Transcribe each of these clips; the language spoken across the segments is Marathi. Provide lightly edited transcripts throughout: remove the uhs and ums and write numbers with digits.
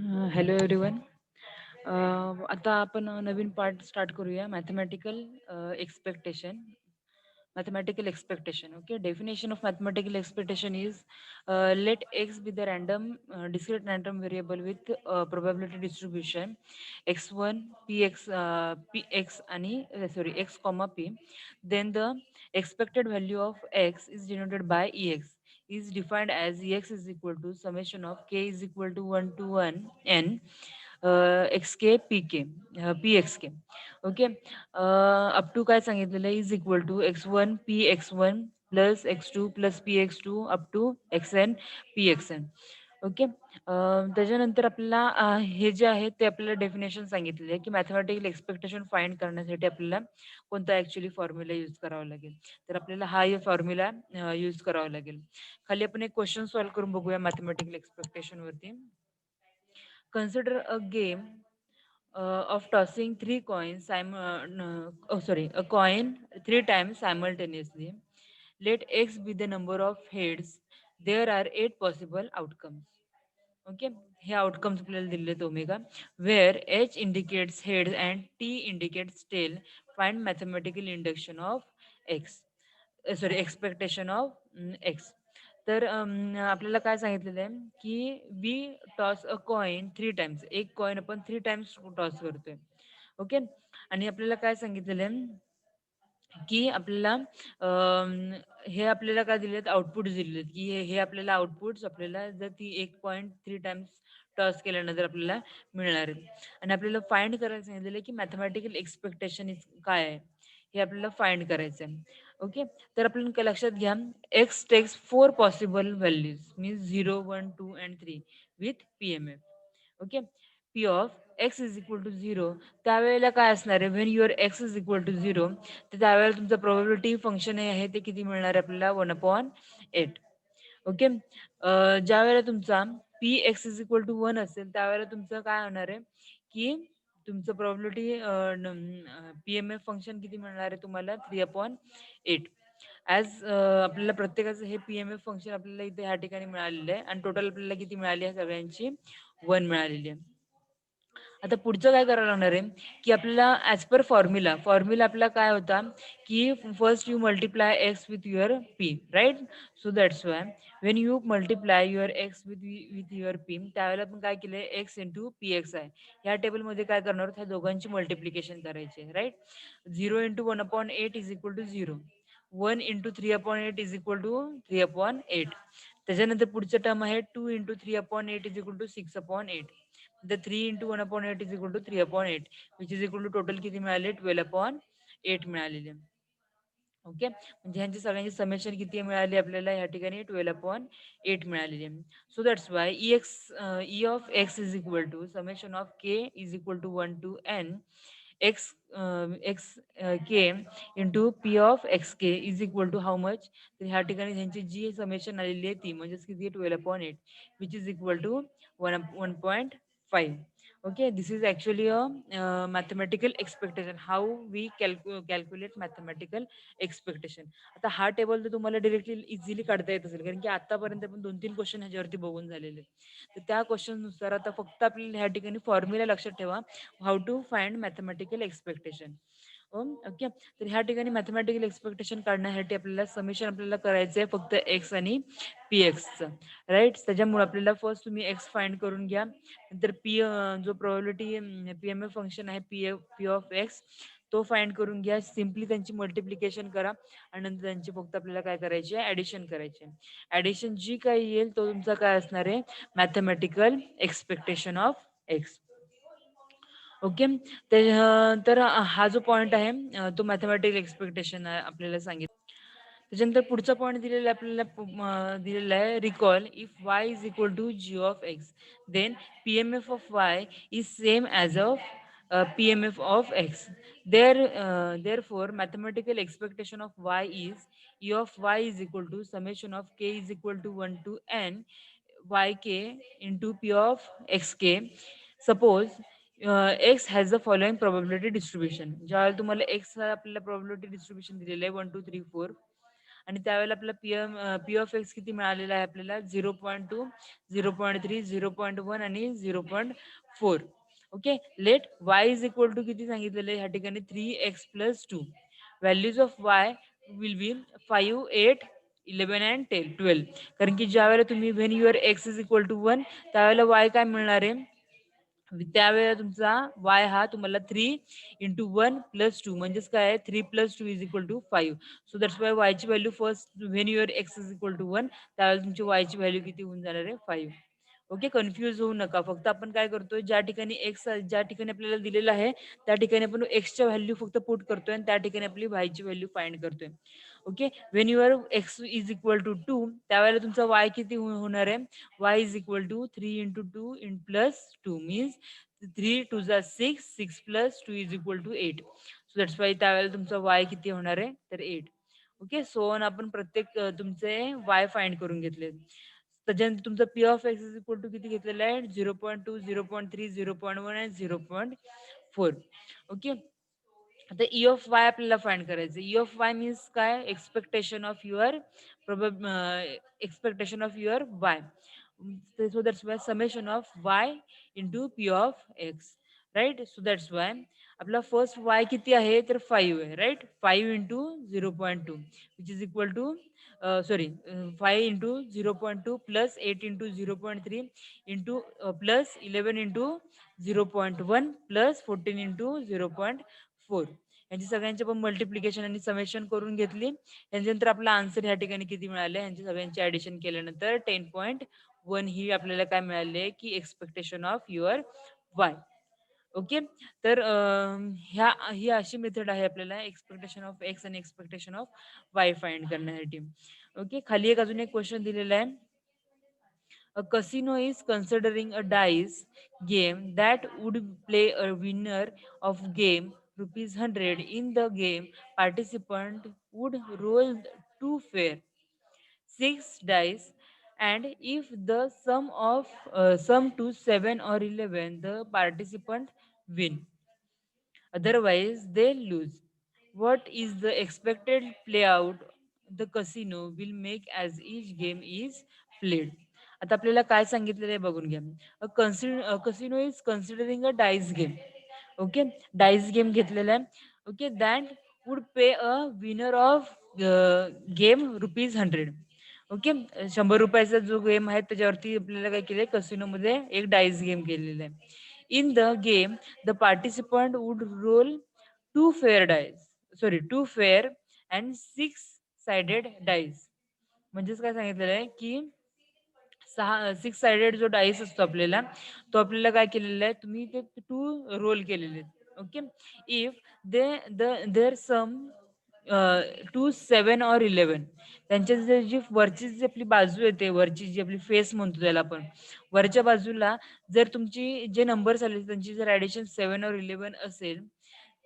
Hello everyone. आता आपण नवीन पार्ट स्टार्ट करूया. Expectation mathematical expectation. Okay, definition of mathematical expectation is let x be the discrete random variable with probability distribution x1 px आणि sorry x comma p. Then the expected value of x is denoted by ex, is defined as ex is equal to summation of k is equal to 1 to 1 n xk pk pxk. Okay, up to काय सांगितलेलं आहे, is equal to x1 px1 plus x2 plus px2 up to xn pxn. Okay, त्याच्यानंतर आपल्याला हे जे आहे ते आपल्याला डेफिनेशन सांगितलेलं आहे की मॅथमॅटिकल एक्सपेक्टेशन फाइंड करण्यासाठी आपल्याला कोणता ॲक्च्युअली फॉर्म्युला यूज करावा लागेल. तर आपल्याला हा फॉर्म्युला यूज करावा लागेल. खाली आपण एक क्वेश्चन सॉल्व्ह करून बघूया मॅथमॅटिकल एक्सपेक्टेशन वरती. Consider a game of tossing three coins a coin three times simultaneously. Let x be the number of heads. There are 8 possible outcomes. Okay, हे outcomes आपल्याला दिले आहेत omega, where h indicates head and t indicates tail. Find mathematical induction of x. Expectation of x. तर आपल्याला काय सांगितलेलं आहे की we toss a coin three times, एक कॉइन आपण थ्री टाइम्स टॉस करतोय. ओके, आणि आपल्याला काय सांगितलेलं आहे की आपल्याला हे आपल्याला काय दिलेत, आउटपुट दिलेत की हे आपल्याला आउटपुट्स आपल्याला जर ती एक पॉईंट थ्री टाइम्स टॉस केल्यानंतर आपल्याला मिळणार आहे. आणि आपल्याला फाइंड करायला सांगितलेलं आहे की मॅथमॅटिकल एक्सपेक्टेशन काय आहे हे आपल्याला फाइंड करायचं आहे. ओके, तर आपण लक्षात घ्या, x takes 4 possible values means 0 1 2 and 3 with PMF. Okay, P of x is equal to 0 त्यावेळेला काय असणार आहे, when your x is equal to 0, तर त्यावेळेला तुमचं प्रोबॅबिलिटी फंक्शन आहे ते किती मिळणार आहे आपल्याला, 1/8. ओके, ज्या वेळेला तुमचा P x is equal to 1 असेल त्यावेळेला तुमचं काय होणार आहे की तुमचं प्रोबॅबिलिटी PMF फंक्शन किती मिळणार आहे तुम्हाला, 3/8. ॲज आपल्याला प्रत्येकाचं हे PMF फंक्शन आपल्याला इथे ह्या ठिकाणी मिळालेलं आहे आणि टोटल आपल्याला किती मिळाली आहे, सगळ्यांची 1 मिळालेली आहे. आता पुढचं काय करावं लागणार आहे की आपल्याला ॲज पर फॉर्म्युला आपला काय होता की first you multiply x with your P, right. So that's why when you multiply your x with your P, त्यावेळेला आपण काय केलंय, एक्स इंटू पी एक्स आहे ह्या टेबलमध्ये काय करणार आहोत, ह्या दोघांची मल्टिप्लिकेशन करायचे, right. 0 × 1/8 is equal to 0, 1 × 3/8 is equal to 3/8. त्याच्यानंतर पुढचं टर्म आहे 2 × 3/8 is equal to 6/8. The 3 × 1/8 is equal to 3/8 which is equal to total किती मिळाले, 12/8 मिळालेले. ओके, म्हणजे ह्यांची सगळ्यांची समेशन किती मिळाली आपल्याला या ठिकाणी, 12/8 मिळालेली आहे. So that's why E of x is equal to summation of K is equal to 1 to n x x K into P of x K is equal to how much. तर ह्या ठिकाणी त्यांची जी समेशन आलेली आहे ती म्हणजेच किती, 12/8 which is equal to 1.5. Okay, this is actually a mathematical expectation, how we calculate mathematical expectation. आता हा टेबल तर तुम्हाला डिरेक्टली इझिली काढता येत असेल कारण की आतापर्यंत आपण 2-3 क्वेश्चन ह्याच्यावरती बघून झालेले. तर त्या क्वेश्चन नुसार आता फक्त आपल्याला ह्या ठिकाणी फॉर्म्युला लक्षात ठेवा, how to find mathematical expectation. Okay, तर ह्या ठिकाणी मॅथमॅटिकल एक्सपेक्टेशन काढण्यासाठी आपल्याला समेशन आपल्याला करायचं आहे फक्त एक्स आणि पी एक्सचं, राईट. त्याच्यामुळे आपल्याला फर्स्ट तुम्ही एक्स फाइंड करून घ्या, नंतर पी जो प्रोबॅबिलिटी PMF फंक्शन आहे पी ऑफ एक्स तो फाइंड करून घ्या. सिम्पली त्यांची मल्टिप्लिकेशन करा आणि नंतर त्यांची फक्त आपल्याला काय करायची आहे, ॲडिशन करायची आहे. ॲडिशन जी काही येईल तो तुमचा काय असणार आहे, mathematical expectation of X. Okay, तर हा जो पॉईंट आहे तो मॅथमॅटिकल एक्सपेक्टेशन आपल्याला सांगितलं. त्याच्यानंतर पुढचा पॉईंट दिलेला आपल्याला दिलेला आहे, recall if y is equal to G of x then PMF of y is same as of PMF of x. Therefore mathematical expectation of y is E of y is equal to summation of k is equal to 1 to n yk into p of xk. Suppose x has the following probability distribution. ज्यावेळेला तुम्हाला x हा आपल्याला probability distribution दिलेलं आहे 1 2 3 4 आणि त्यावेळेला आपला पी ऑफ एक्स किती मिळालेला आहे आपल्याला 0.2, 0.3, 0.1 आणि 0.4. Okay. Let Y is equal to किती सांगितलेलं आहे ह्या ठिकाणी 3x+2. Values of Y will be 5, 8, 11 and 10, 12. कारण की ज्या वेळेला तुम्ही when your x is equal to 1 त्यावेळेला वाय काय मिळणार आहे, त्यावेळेला तुमचा वाय हा तुम्हाला 3 × 1 + 2 म्हणजेच काय आहे 3 + 2 is equal to 5. So that's Y वायची value first when your x is equal to 1 त्यावेळेला तुमची वायची व्हॅल्यू किती होऊन जाणार आहे 5. ओके. कन्फ्यूज होऊ नका. फक्त आपण काय करतोय ज्या ठिकाणी एक्स ज्या ठिकाणी आपल्याला दिलेलं आहे त्या ठिकाणी आपण एक्सच्या व्हॅल्यू फक्त पुट करतोय आणि त्या ठिकाणी आपली वायची व्हॅल्यू फाइंड करतोय. Okay. When your x is equal to 2 त्यावेळेला तुमचा वाय किती होणार आहे, Y is equal to 3 × 2 + 2 means 3 2 जा 6, 6 + 2 is equal to 8. So that's why त्यावेळेला तुमचा वाय किती होणार आहे तर 8. ओके. सो ऑन आपण प्रत्येक तुमचे वाय फाइंड करून घेतले. त्याच्यानंतर तुमचा P of x is equal to किती घेतलेला आहे 0.2, 0.3, 0.1 आणि 0.4. ओके. आता ई ऑफ वाय आपल्याला फाइंड करायचं. ई ऑफ वाय मीन्स काय, expectation of your expectation of your Y. So that's why summation of Y into P of x. Right. So that's why आपला फर्स्ट वाय किती आहे तर 5 आहे. Right. 5 × 0.2 which is equal to sorry 5 × 0.2 + 8 × 0.3 into plus 11 × 0.1 + 14 × 0.4. यांची सगळ्यांची आपण मल्टिप्लिकेशन आणि समेशन करून घेतली. त्याच्यानंतर आपला आन्सर ह्या ठिकाणी किती मिळाले, यांची सगळ्यांची ऍडिशन केल्यानंतर 10.1 ही आपल्याला काय मिळाले की expectation of your Y. Okay. तर ही अशी मेथड आहे आपल्याला एक्सपेक्टेशन ऑफ एक्स आणि एक्सपेक्टेशन ऑफ वाय फाइंड करण्यासाठी. ओके. खाली एक अजून एक क्वेश्चन दिलेला आहे. A casino is considering a dice game that would play a winner of game rupees 100. In the game, participant would roll two fair, six dice, and if the sum to 7 or 11, the participant win. Otherwise, they lose. What is the expected playout the casino will make as each game is played? आता आपल्याला काय सांगितलेलं आहे बघून घ्या. Casino is considering a dice game. Okay. Dice game घेतलेला आहे. Okay. That would pay a winner of game ₹100. Okay. 100 रुपयाचा जो गेम आहे त्याच्यावरती आपल्याला काय केलंय कसिनोमध्ये एक डाईस गेम केलेला आहे. In the game, the participant would roll two fair and six-sided dice. म्हणजेच काय सांगितलेलं आहे की 6 साइडेड जो डाईस असतो आपल्याला तो आपल्याला काय केलेला आहे तुम्ही ते 2 रोल केलेले आहेत. Okay. If their sum to 7 और 11 त्यांच्या जी वरची जी आपली बाजू येते वरची जी आपली फेस म्हणतो त्याला आपण वरच्या बाजूला जर तुमची जे नंबर्स आले त्यांची जर ऍडिशन 7 और 11 असेल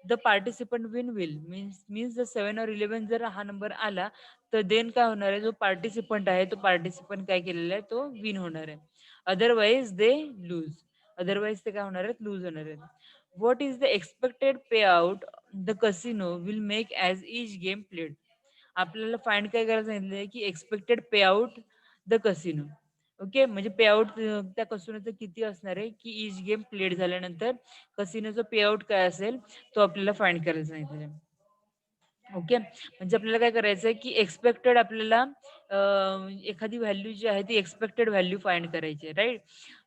द पार्टिसिपंट विल मीन्स जर 7 और 11 जर हा नंबर आला तर देन काय होणार आहे जो पार्टिसिपंट आहे तो पार्टिसिपंट काय केलेला आहे तो विन होणार आहे. Otherwise they lose. अदरवाईज ते काय होणार आहेत लूज होणार आहेत. What is the expected pay out the casino will make as each game played. आपल्याला फाइंड काय करायला सांगितलं की expected pay out the casino. Okay. म्हणजे पे आउट त्या कसिनोचं किती असणार आहे की इच गेम प्लेड झाल्यानंतर कसिनोचं पे आउट काय असेल तो आपल्याला फाइंड करायला सांगितलेलं आहे. ओके. म्हणजे आपल्याला काय करायचंय की एक्सपेक्टेड आपल्याला एखादी व्हॅल्यू जी आहे ती एक्सपेक्टेड व्हॅल्यू फाइंड करायची आहे. राईट.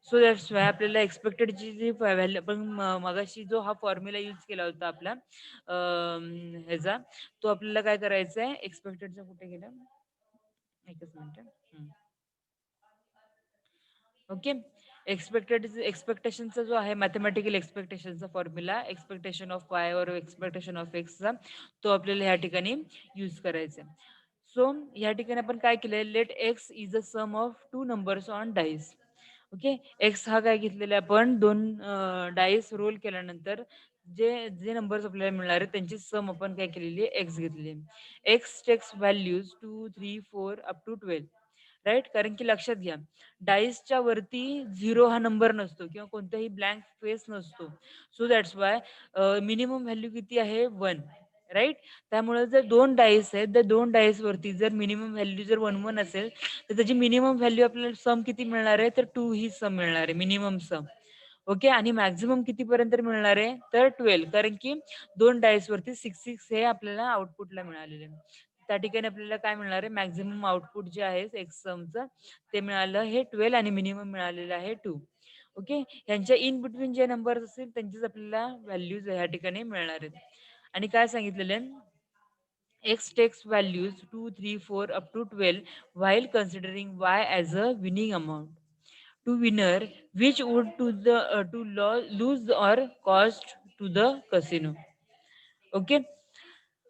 सो दॅट्स वाय आपल्याला एक्सपेक्टेडची जी व्हॅल्यू आपण मगाशी जो हा फॉर्म्युला यूज केला होता आपला ह्याचा तो आपल्याला काय करायचा आहे एक्सपेक्टेडचा कुठे गेला एकच मिनिट. ओके. एक्सपेक्टेशनचा जो आहे मॅथमॅटिकल एक्सपेक्टेशनचा फॉर्म्युला एक्सपेक्टेशन ऑफ वाय और एक्सपेक्टेशन ऑफ एक्सचा तो आपल्याला ह्या ठिकाणी यूज करायचा आहे. सो ह्या ठिकाणी आपण काय केलंय let x is a sum of two numbers on dice. Okay. X हा काय घेतलेला आहे आपण दोन डाईस रोल केल्यानंतर जे जे नंबर्स आपल्याला मिळणार आहेत त्यांची सम आपण काय केलेली आहे एक्स घेतलेली आहे. X takes values 2, 3, 4 up to 12. Right. कारण की लक्षात घ्या डाईसच्या वरती 0 हा नंबर नसतो किंवा कोणताही ब्लँक स्पेस नसतो. So that's Y minimum value किती आहे 1. राईट. त्यामुळे जर दोन डाईस आहेत, तर दोन डाईस वरती जर मिनिमम व्हॅल्यू जर 1 1 असेल, तर त्याची मिनिमम व्हॅल्यू आपल्याला सम किती मिळणार आहे, तर 2 ही सम मिळणार आहे, मिनिमम सम. ओके. आणि मॅक्सिमम कितीपर्यंत मिळणार आहे, तर 12, कारण की दोन डाईस वरती 6 हे आपल्याला आउटपुटला मिळालेले आहे. त्या ठिकाणी आपल्याला काय मिळणार आहे, मॅक्सिमम आउटपुट जे आहे एक्स समचं ते मिळालं हे 12 आणि मिनिमम मिळालेलं आहे 2. ओके. यांच्या इन बिटवीन जे नंबर्स असतील त्यांचीच आपल्याला व्हॅल्यूज ह्या ठिकाणी मिळणार आहेत. आणि काय सांगितलेलं आहे, X takes values 2, 3, 4 up to 12 while considering Y as a winning amount. To winner, which would lose or cost to the casino. Okay.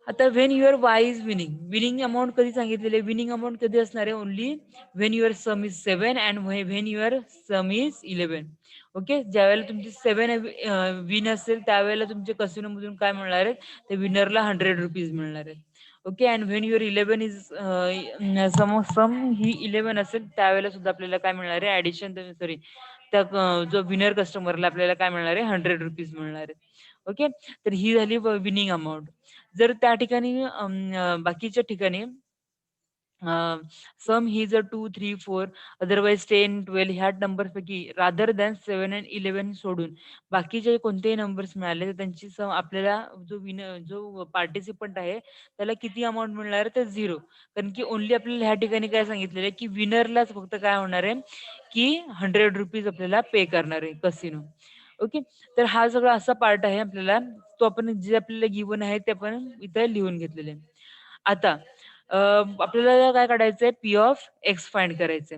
आता when your why is winning amount कधी सांगितलेले, विनिंग अमाऊंट कधी असणार आहे, only when your some is 7 and when your some is 11. Okay. ज्यावेळेला तुमची 7 विन असेल त्यावेळेला तुमच्या कसिनो मधून काय मिळणार आहेत, ते विनरला ₹100 मिळणार आहेत. Okay. And when your 11 is sum ही 11 असेल त्यावेळेला सुद्धा आपल्याला काय मिळणार आहे, ऍडिशन सॉरी त्या जो विनर कस्टमरला आपल्याला काय मिळणार आहे, ₹100 मिळणार आहेत. ओके. तर ही झाली विनिंग अमाऊंट. जर त्या ठिकाणी बाकीच्या ठिकाणी सम ही जर 2, 3, 4 अदरवाईज 10, 12 ह्या नंबरपैकी रादर दॅन 7 अँड 11 सोडून बाकीचे कोणतेही नंबर्स मिळाले तर त्यांची सम आपल्याला जो पार्टिसिपंट आहे त्याला किती अमाऊंट मिळणार आहे, तर 0. कारण की ओन्ली आपल्याला ह्या ठिकाणी काय सांगितलेलं आहे, की विनरलाच फक्त काय होणार आहे, की ₹100 आपल्याला पे करणार आहे कसिनो. ओके. तर हा सगळा असा पार्ट आहे आपल्याला, तो आपण जे आपल्याला गिवन आहे ते आपण इथं लिहून घेतलेले आहे. आता आपल्याला काय काढायचंय, पी ऑफ एक्स फाइंड करायचंय.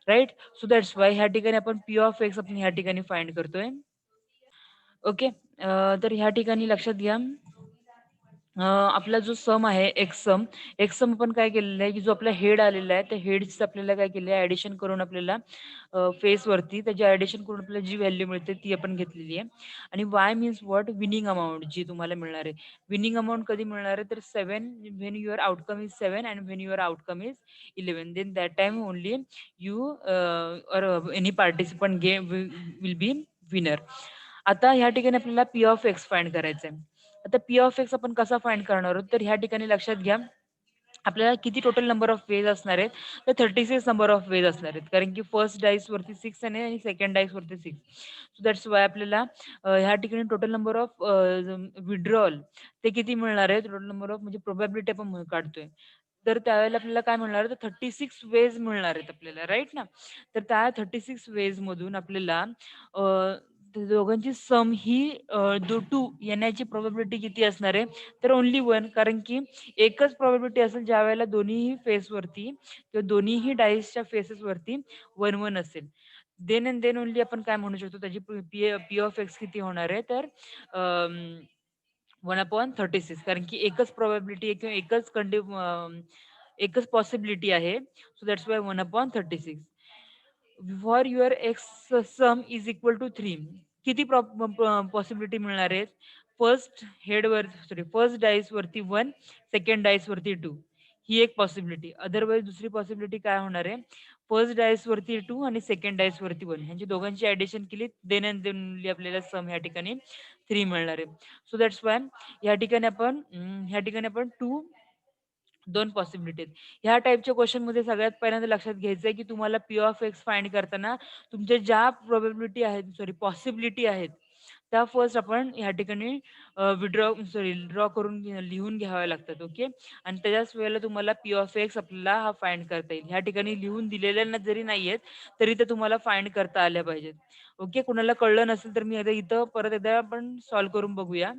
राइट. सो दॅट्स वाय ह्या ठिकाणी आपण पी ऑफ एक्स आपण ह्या ठिकाणी फाइंड करतोय. ओके. तर ह्या ठिकाणी लक्षात घ्या, आपला जो सम आहे एक्स सम आपण काय केलेलं आहे, की जो आपला हेड आलेला आहे त्या हेड्स आपल्याला काय केलं आहे, ॲडिशन करून आपल्याला फेसवरती त्याची ॲडिशन करून आपल्याला जी व्हॅल्यू मिळते ती आपण घेतलेली आहे. आणि Y means what, winning amount जी तुम्हाला मिळणार आहे. विनिंग अमाउंट कधी मिळणार आहे, तर 7 when your outcome is 7 and when your outcome is 11, then that time only you or any participant game will be winner. आता ह्या ठिकाणी आपल्याला पी ऑफ एक्स फाइंड करायचं आहे. आता पी ऑफ एक्स आपण कसा फाइंड करणार आहोत, तर ह्या ठिकाणी लक्षात घ्या, आपल्याला किती टोटल नंबर ऑफ वेज असणार आहेत, तर 36 नंबर ऑफ वेज असणार आहेत. कारण की फर्स्ट डाईस वरती 6 आहे आणि सेकंड डाईस वरती 6. सो दॅट्स वाय आपल्याला ह्या ठिकाणी टोटल नंबर ऑफ विड्रॉल ते किती मिळणार आहे, टोटल नंबर ऑफ म्हणजे प्रोबॅबिलिटी आपण काढतोय. तर त्यावेळेला आपल्याला काय मिळणार आहे, तर 36 वेज मिळणार आहेत आपल्याला, राईट ना. तर त्या 36 वेज मधून आपल्याला त्या दोघांची सम ही 2 येण्याची प्रोबॅबिलिटी किती असणार आहे, तर ओन्ली 1. कारण की एकच प्रोबॅबिलिटी असेल ज्यावेळेला दोन्हीही फेसवरती किंवा दोन्हीही डाईसच्या फेसेसवरती 1 1 असेल. देन अँड देन ओन्ली आपण काय म्हणू शकतो, त्याची पी ऑफ एक्स किती होणार आहे, तर 1/36. कारण की एकच प्रोबॅबिलिटी आहे किंवा एकच पॉसिबिलिटी आहे. So that's why 1/36. For your x sum is equal to 3. किती पॉसिबिलिटी मिळणार आहेत, फर्स्ट डाईस वरती 1, सेकंड डाईस वरती 2. ही एक पॉसिबिलिटी. अदरवाईज दुसरी पॉसिबिलिटी काय होणार आहे, फर्स्ट डाईस वरती 2 आणि सेकंड डाईस वरती 1 ह्यांची दोघांची ॲडिशन केली देन अँड देन आपल्याला सम ह्या ठिकाणी 3 मिळणार आहे. सो दॅट्स वाय ह्या ठिकाणी आपण 2 पॉसिबिलिटी आहेत. ह्या टाइपच्या क्वेशनमध्ये सगळ्यात पहिल्यांदा लक्षात घ्यायचं आहे, की तुम्हाला पी ऑफ एक्स फाइंड करताना तुमच्या ज्या प्रोबॅबिलिटी आहेत, पॉसिबिलिटी आहेत, त्या फर्स्ट आपण ह्या ठिकाणी ड्रॉ करून लिहून घ्याव्या लागतात. ओके. आणि त्याच्याच वेळेला तुम्हाला पी ऑफ एक्स आपल्याला हा फाइंड करता येईल. ह्या ठिकाणी लिहून दिलेल्या जरी नाही आहेत, तरी ते तुम्हाला फाइंड करता आल्या पाहिजेत. ओके. कुणाला कळलं नसेल तर मी आता इथं परत एकदा आपण सॉल्व्ह करून बघूया.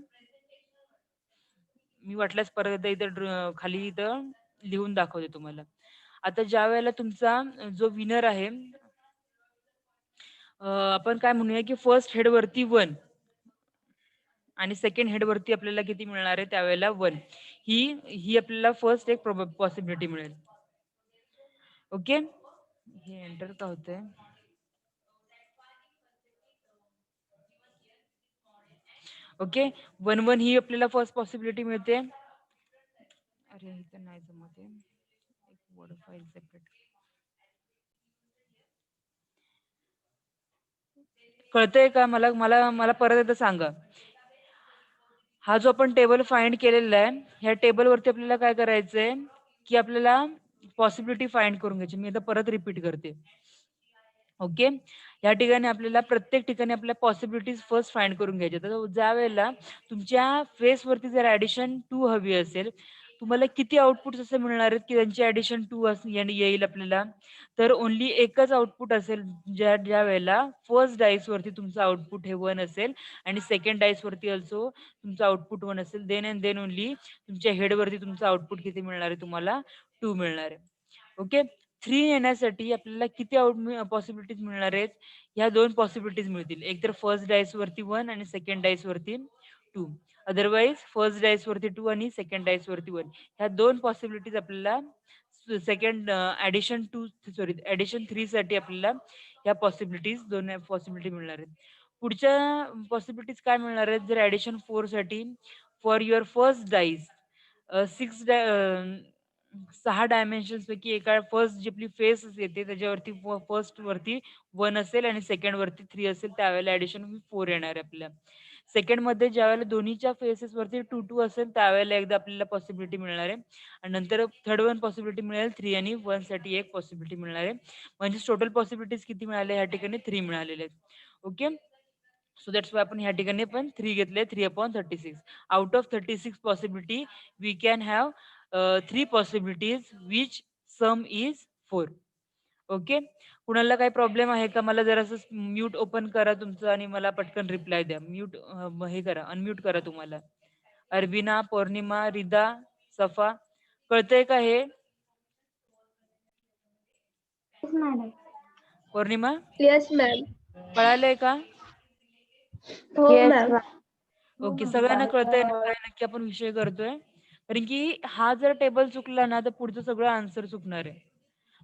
मी वाटल्यास परत एकदा इथं खाली इथं लिहून दाखवते तुम्हाला. आता ज्यावेळेला तुमचा जो विनर आहे, आपण काय म्हणूया, की फर्स्ट हेडवरती 1 आणि सेकंड हेडवरती आपल्याला किती मिळणार आहे त्यावेळेला 1. ही ही आपल्याला फर्स्ट एक पॉसिबिलिटी मिळेल. ओके. हे एंटर का होतंय? ओके. 1 ही आपल्याला फर्स्ट पॉसिबिलिटी मिळते. अरे इथं नाही जमत आहे. एक वर्ड फाईल सेपरेट. कळतंय का मला मला मला परत एकदा सांगा. हा जो आपण टेबल फाइंड केलेला आहे, ह्या टेबलवरती आपल्याला काय करायचंय, की आपल्याला पॉसिबिलिटी फाइंड करून घ्यायची. मी आता परत रिपीट करते. ओके. या ठिकाणी आपल्याला प्रत्येक ठिकाणी आपल्या पॉसिबिलिटीज फर्स्ट फाइंड करून घ्यायच्या. तर ज्यावेळेला तुमच्या फेसवरती जर ॲडिशन 2 हवी असेल, तुम्हाला किती आउटपुट्स असे मिळणार आहेत, की त्यांची ॲडिशन 2 येईल आपल्याला. तर ओन्ली एकच आउटपुट असेल, ज्या वेळेला फर्स्ट डाईसवरती तुमचं आउटपुट हे 1 असेल आणि सेकंड डाईसवरती अल्सो तुमचं आउटपुट 1 असेल. देन अँड देन ओन्ली तुमच्या हेडवरती तुमचं आउटपुट किती मिळणार आहे तुम्हाला? 2 मिळणार आहे. ओके. 3 येण्यासाठी आपल्याला किती पॉसिबिलिटीज मिळणार आहेत? ह्या 2 पॉसिबिलिटीज मिळतील. एक तर फर्स्ट डायस वरती 1 आणि सेकंड डायस वरती 2. अदरवाईज फर्स्ट डायस वरती 2 आणि सेकंड डायस वरती 1. ह्या 2 पॉसिबिलिटीज आपल्याला सेकंड ॲडिशन 2 सॉरी ॲडिशन 3 साठी आपल्याला ह्या पॉसिबिलिटीज 2 पॉसिबिलिटी मिळणार आहेत. पुढच्या पॉसिबिलिटीज काय मिळणार आहेत? जर ॲडिशन 4 साठी for your first dice 6 dimensions पैकी एका फर्स्ट जी आपली फेस येते त्याच्यावरती फर्स्ट वरती 1 असेल आणि सेकंड वरती 3 असेल त्यावेळेला ॲडिशन 4 येणार आहे आपल्याला. सेकंडमध्ये ज्यावेळेला दोन्हीच्या फेसेसवरती 2 असेल त्यावेळेला एकदा आपल्याला पॉसिबिलिटी मिळणार आहे आणि नंतर थर्ड वन पॉसिबिलिटी मिळेल 3 आणि 1 साठी एक पॉसिबिलिटी मिळणार आहे. म्हणजे टोटल पॉसिबिलिटीज किती मिळाल्या ह्या ठिकाणी 3 मिळालेले आहेत. ओके. सो दॅट्स वाय आपण ह्या ठिकाणी पण 3 घेतले 3/36. Out of 36 possibility we can have 3 possibilities which sum is 4. Okay. कुणाला काही प्रॉब्लेम आहे का? मला जरासं म्यूट ओपन करा तुमचं आणि मला पटकन रिप्लाय द्या. म्यूट हे करा, अनम्यूट करा तुम्हाला. अरबिना, पौर्णिमा, रिदा, सफा कळतंय का हे? Yes, madam. पौर्णिमा Yes, ma'am. कळालंय का? हो Yes, मॅम. ma'am. ओके. सगळ्यांना कळतंय ना काय नक्की आपण विषय करतोय? कारण की हा जर टेबल चुकला ना, तर पुढचं सगळं आन्सर चुकणार आहे.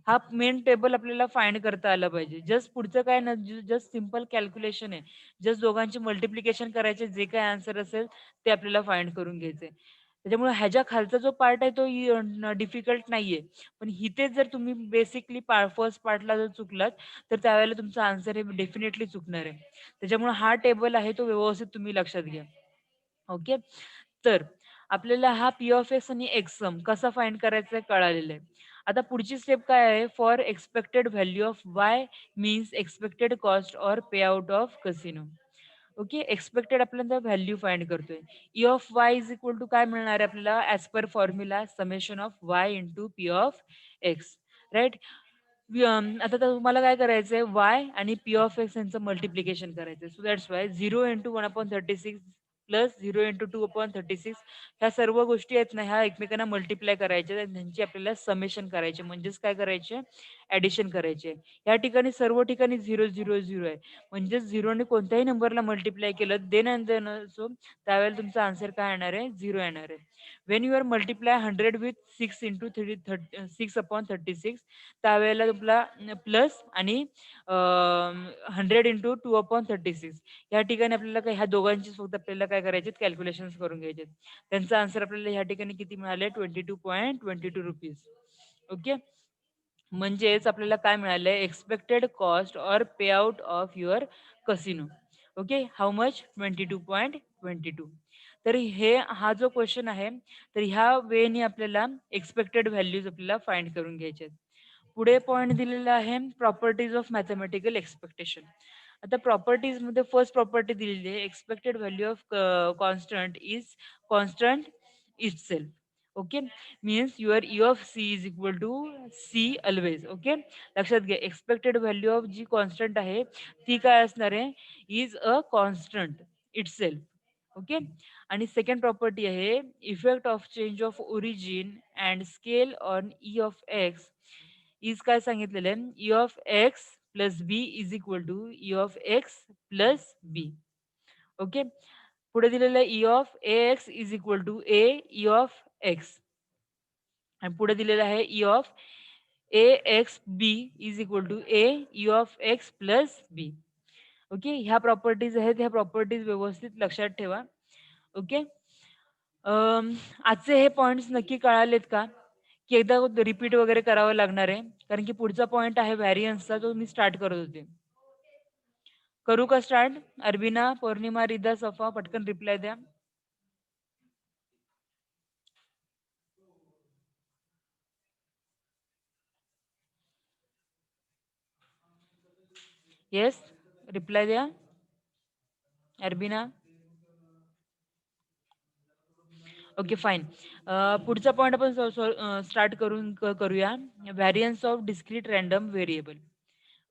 हा मेन टेबल आपल्याला फाइंड करता आला पाहिजे. जस्ट पुढचं काय ना, जस्ट सिंपल कॅल्क्युलेशन आहे. जस्ट दोघांचे मल्टिप्लिकेशन करायचे, जे काही आन्सर असेल ते आपल्याला फाइंड करून घ्यायचंय. त्याच्यामुळे ह्याच्या खालचा जो पार्ट आहे तो डिफिकल्ट नाहीये. पण इथे जर तुम्ही बेसिकली फर्स्ट पार्टला जर चुकलात, तर त्यावेळेला तुमचा आन्सर हे डेफिनेटली चुकणार आहे. त्याच्यामुळे हा टेबल आहे तो व्यवस्थित तुम्ही लक्षात घ्या. ओके. तर आपल्याला हा P(x) आणि x कसा फाइंड करायचा आहे कळालेलं आहे. आता पुढची स्टेप काय आहे? For expected value of y means expected cost or pay out of casino. Okay. Expected आपल्याला व्हॅल्यू फाइंड करतोय. E(y) इज इक्वल टू काय मिळणार आहे आपल्याला? As per formula summation of y into P(x). Right? आता तर तुम्हाला काय करायचंय? y आणि P(x) यांचं मल्टिप्लिकेशन करायचंय. So that's Y 0 into 1/36 plus 0 into 2/36 ह्या सर्व गोष्टी आहेत ना, ह्या एकमेकांना मल्टिप्लाय करायच्या आणि त्यांची आपल्याला समेशन करायचे. म्हणजेच काय करायचे? ॲडिशन करायचे. या ठिकाणी सर्व ठिकाणी 0, 0, 0 आहे. म्हणजेच 0 ने कोणत्याही नंबरला मल्टिप्लाय केलं देन अँड देन सो त्यावेळेला तुमचा आन्सर काय येणार आहे? 0 येणार आहे. When you are multiply 100 with 6 into 6/36 त्यावेळेला तुला प्लस आणि 100 इंटू 2/36 या ठिकाणी आपल्याला काय ह्या दोघांचीच फक्त आपल्याला काय करायचे कॅल्क्युलेशन्स करून घ्यायचे. त्यांचा आन्सर आपल्याला ह्या ठिकाणी किती मिळाले? ₹22.22. ओके. म्हणजेच आपल्याला काय मिळालंय? Expected cost or pay out of your casino. Okay. How much? 22.22. तर हा जो क्वेश्चन आहे, तर ह्या वेने आपल्याला एक्स्पेक्टेड व्हॅल्यूज आपल्याला फाइंड करून घ्यायचे आहेत. पुढे पॉइंट दिलेला आहे प्रॉपर्टीज ऑफ मॅथेमॅटिकल एक्सपेक्टेशन. आता प्रॉपर्टीजमध्ये फर्स्ट प्रॉपर्टी दिलेली आहे expected value of constant is constant itself. Okay. Means your E of C is equal to C always. Okay. लक्षात घ्या expected value of G constant आहे ती काय असणार आहे? Is a constant itself. Okay. आणि सेकंड प्रॉपर्टी आहे effect of change of origin and scale on E of x is काय सांगितलेलं आहे? E of X plus B is equal to E of X plus B. Okay. पुढे दिलेलं आहे E of A X is equal to A E of X आणि पुढे दिलेलं आहे E of A X B is equal to A E of X plus B. Okay. ह्या प्रॉपर्टीज आहेत, ह्या प्रॉपर्टीज व्यवस्थित लक्षात ठेवा. ओके. आजचे हे पॉइंट्स नक्की कळालेत का? की एकदा रिपीट वगैरे करावं लागणार आहे? कारण की पुढचा पॉइंट आहे व्हॅरियन्सचा, तो मी स्टार्ट करत होते. करू का स्टार्ट? अरबिना, पौर्णिमा, रिदा, सफा पटकन रिप्लाय द्या. येस, रिप्लाय द्या अर्बिना. Okay fine. पुढचा पॉईंट आपण स्टार्ट करूया. Variance of discrete random variable.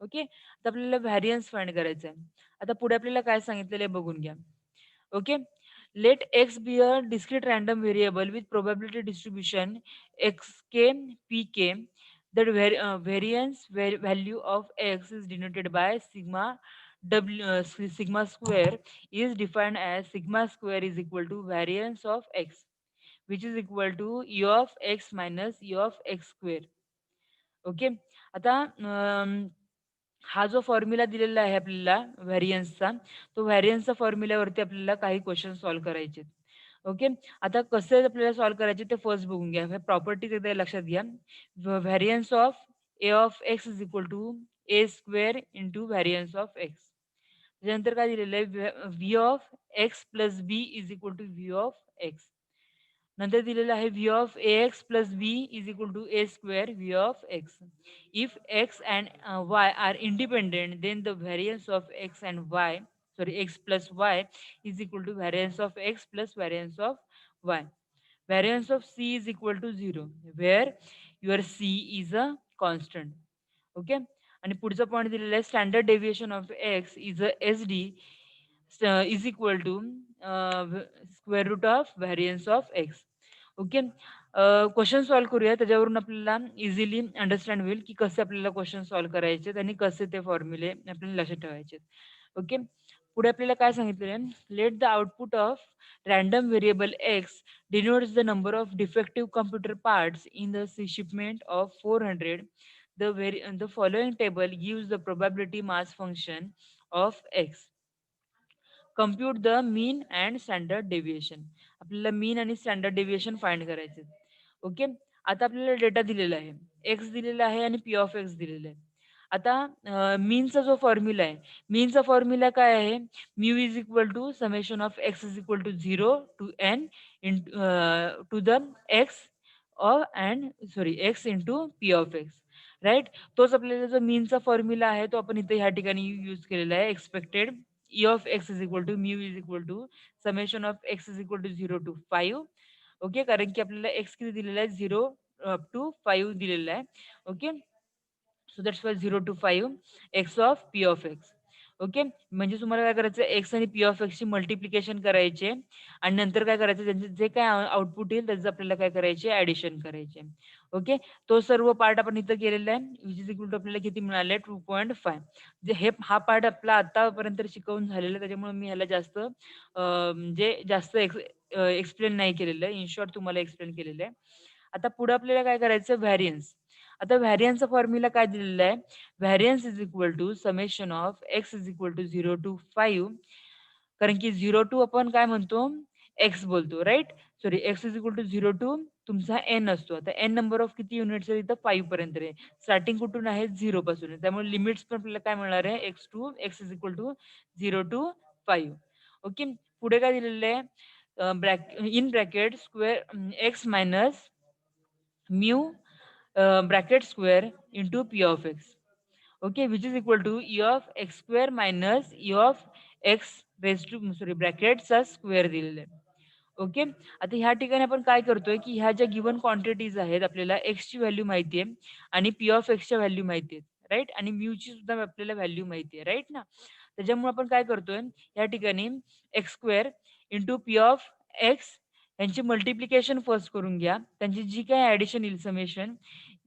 Okay, आता आपल्याला व्हॅरियन्स फाइंड करायचं आहे. आता पुढे आपल्याला काय सांगितलेलं आहे बघून घ्या. Okay, let X be a discrete random variable with probability distribution X K P K. That variance value of x is denoted by sigma sigma square is defined as sigma square is equal to variance of x, which is equal to u of x minus u of x square. Okay, आता हा जो फॉर्म्युला दिलेला आहे आपल्याला व्हॅरियन्सचा, तो व्हॅरियन्सचा फॉर्म्युल्यावरती आपल्याला काही क्वेश्चन सॉल्व्ह करायचे. ओके, आता कसं आपल्याला सॉल्व्ह करायचे ते फर्स्ट बघून घ्या. प्रॉपर्टीज एकदा लक्षात घ्या. Variance of A of x is equal to A square into variance of X. त्याच्यानंतर काय दिलेलं आहे, V of X plus B is equal to V of X. नंतर दिलेलं आहे V of A X plus B is equal to A square V of X. If X and Y are independent then the variance of X and Y, sorry X plus Y is equal to variance of X plus variance of Y. Variance of c is equal to 0 where your c is a constant. Okay, आणि पुढचा पॉईंट दिलेला आहे standard deviation of x is a S D is equal to square root of variance of X. Okay, question solve करूया, त्याच्यावरून आपल्याला इझिली अंडरस्टँड होईल की कसे आपल्याला क्वेश्चन सॉल्व्ह करायचे आणि कसे ते फॉर्म्युले आपल्याला लक्षात ठेवायचे. ओके, पुढे आपल्याला काय सांगितलेलं आहे, let the output of random variable x denotes the number of defective computer parts in the shipment of 400. The following table gives the probability mass function of x. Compute the mean and standard deviation. आपल्याला मीन आणि स्टँडर्ड डेव्हिएशन फाइंड करायचे. ओके, आता आपल्याला डेटा दिलेला आहे, एक्स दिलेला आहे आणि पी ऑफ एक्स दिलेला आहे. आता मीनचा जो फॉर्म्युला आहे, मीनचा फॉर्म्युला काय आहे, mu is equal to summation of x is equal to 0 to N into the X and sorry X into P of x. Right, तोच आपल्याला जो मीनचा फॉर्म्युला आहे तो आपण इथे ह्या ठिकाणी यूज केलेला आहे. Expected E of x is equal to mu is equal to summation of x is equal to 0 to 5. Okay, कारण की आपल्याला x किती दिलेला आहे, 0 अप टू 5 दिलेला आहे. Okay, so that's Y 0 to 5 x of p of x. Okay, म्हणजे तुम्हाला काय करायचं, एक्स आणि पी ऑफ एक्सची मल्टिप्लिकेशन करायचे आणि नंतर काय करायचं, त्यांचे जे काय आउटपुट येईल त्याचं आपल्याला काय करायचे, ऍडिशन करायचे. ओके, तो सर्व पार्ट आपण इथं केलेला आहे, विच इज इक्वल टू आपल्याला किती मिळाले, 2.5. जे हे हा पार्ट आपला आतापर्यंत शिकवून झालेला आहे, त्याच्यामुळे मी ह्याला जास्त म्हणजे जास्त एक्सप्लेन नाही केलेलं आहे. इन शॉर्ट तुम्हाला एक्सप्लेन केलेलं आहे. आता पुढे आपल्याला काय करायचं, व्हॅरियन्स. आता व्हॅरियन्सचा फॉर्म्युला काय दिलेला आहे, variance is equal to summation of x is equal to 0 to 5. कारण की 0 टू आपण काय म्हणतो, एक्स बोलतो, right. Sorry, X is equal to 0 to तुमचा एन असतो. आता एन नंबर ऑफ किती युनिट्स आहे, इथं 5 पर्यंत आहे. स्टार्टिंग कुठून आहे, 0 पासून आहे. त्यामुळे लिमिट्स पण आपल्याला काय मिळणार आहे, X to X is equal to 0 to 5. Okay, पुढे काय दिलेलं आहे, in bracket square X minus mu bracket square into P of X. Okay, which is equal to E of X square minus E of X raise to sorry ब्रॅकेटचा स्क्वेअर दिलेला आहे. ओके, आता ह्या ठिकाणी आपण काय करतोय की ह्या ज्या गिवन क्वांटिटीज आहेत, आपल्याला एक्सची व्हॅल्यू माहिती आहे आणि पी ऑफ एक्सच्या व्हॅल्यू माहिती आहेत, राईट, आणि म्यूची सुद्धा आपल्याला व्हॅल्यू माहिती आहे, राईट ना. त्याच्यामुळे आपण काय करतोय, या ठिकाणी x square into P of x यांची मल्टिप्लिकेशन फर्स्ट करून घ्या, त्यांची जी काय ऍडिशन येईल समेशन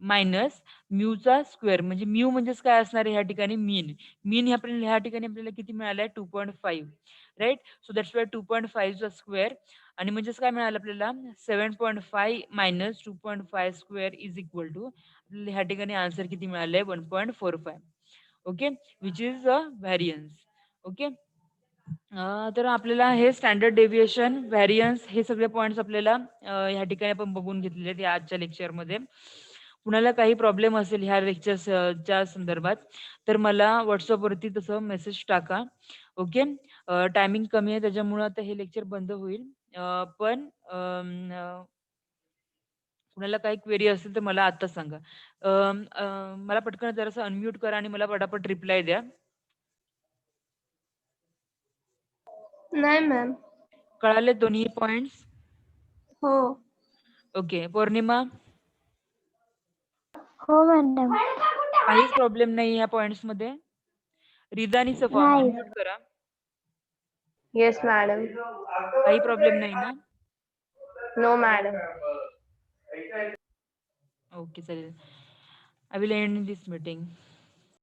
मायनस म्यूचा स्क्वेअर, म्हणजे म्यू म्हणजेच काय असणार आहे ह्या ठिकाणी, मीन. मीन हे आपल्याला ह्या ठिकाणी आपल्याला किती मिळालं आहे, 2.5, राईट. सो दॅट्स वाय 2.5 चा स्क्वेअर, आणि म्हणजेच काय मिळालं आपल्याला, 7.5 minus 2.5 square is equal to आपल्याला ह्या ठिकाणी आन्सर किती मिळालंय, 1.45. Okay, which is a variance. Okay, तर आपल्याला हे स्टँडर्ड डेव्हिएशन, व्हॅरियन्स हे सगळे पॉईंट्स आपल्याला ह्या ठिकाणी आपण बघून घेतलेले आहेत या आजच्या लेक्चरमध्ये. कुणाला काही प्रॉब्लेम असेल ह्या लेक्चरच्या संदर्भात तर मला व्हॉट्सअपवरती तसं मेसेज टाका. ओके, टायमिंग कमी आहे त्याच्यामुळं आता हे लेक्चर बंद होईल. पण कुणाला काही क्वेरी असेल तर मला आत्ता सांगा. मला पटकन जरासं अनम्यूट करा आणि मला पटापट रिप्लाय द्या. नाही मॅम. कळाले दोन्ही पॉइंट्स? हो. ओके. पौर्णिमा, हो मॅडम. काहीच प्रॉब्लेम नाही ह्या पॉइंट्स मध्ये? रिदा आणि सफा नाही. अनम्यूट करा. Yes, madam. काही प्रॉब्लेम नाही ना? No, madam. ओके, चालेल. I will end this meeting.